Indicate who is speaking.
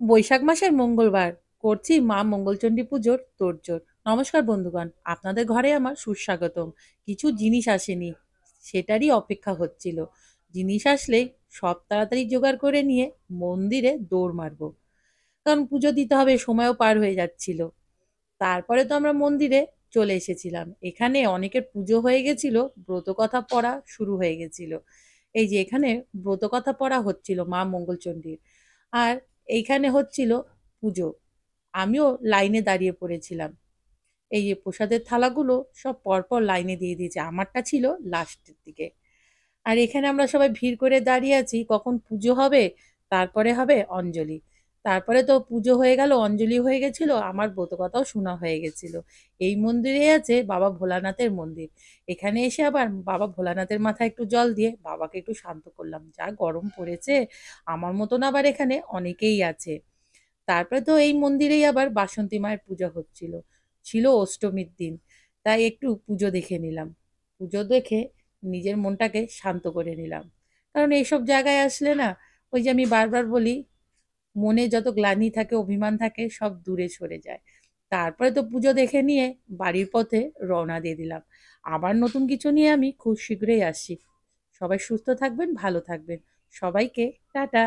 Speaker 1: বৈশাখ মাসের মঙ্গলবার করছি মা মঙ্গলচণ্ডী পুজোর তোড়জোড়। নমস্কার বন্ধুগণ, আপনাদের ঘরে আমার সুস্বাগতম। কিছু জিনিস আসেনি, সেটারই অপেক্ষা হচ্ছিল। জিনিস আসলেই সব তাড়াতাড়ি জোগাড় করে নিয়ে মন্দিরে দৌড় মারবো, কারণ পুজো দিতে হবে, সময়ও পার হয়ে যাচ্ছিল। তারপরে তো আমরা মন্দিরে চলে এসেছিলাম। এখানে অনেকের পুজো হয়ে গেছিল, ব্রতকথা পড়া শুরু হয়ে গেছিল। এই যে এখানে ব্রতকথা পড়া হচ্ছিল মা মঙ্গলচণ্ডীর, আর এইখানে হচ্ছিল পুজো। আমিও লাইনে দাঁড়িয়ে পড়েছিলাম। এই যে প্রসাদের থালাগুলো সব পরপর লাইনে দিয়ে দিয়েছে, আমারটা ছিল লাস্টের দিকে। আর এখানে আমরা সবাই ভিড় করে দাঁড়িয়ে আছি কখন পুজো হবে, তারপরে হবে অঞ্জলি। তারপরে তো পুজো হয়ে গেল, অঞ্জলি হয়ে গেছিল, আমার ব্রতকথাও শোনা হয়ে গেছিল। এই মন্দিরে আছে বাবা ভোলানাথের মন্দির। এখানে এসে আবার বাবা ভোলানাথের মাথায় একটু জল দিয়ে বাবাকে একটু শান্ত করলাম, যা গরম পড়েছে। আমার মতন আবার এখানে অনেকেই আছে। তারপরে তো এই মন্দিরেই আবার বাসন্তী মায়ের পূজা হচ্ছিল, ছিল অষ্টমীর দিন। তাই একটু পুজো দেখে নিলাম। পুজো দেখে নিজের মনটাকে শান্ত করে নিলাম, কারণ এইসব জায়গায় আসলে না, ওই যে আমি বারবার বলি, মনে যত গ্লানি থাকে, অভিমান থাকে, সব দূরে সরে যায়। তারপরে তো পুজো দেখে নিয়ে বাড়ির পথে রওনা দিয়ে দিলাম। আবার নতুন কিছু নিয়ে আমি খুব শীঘ্রই আসছি। সবাই সুস্থ থাকবেন, ভালো থাকবেন। সবাইকে টাটা।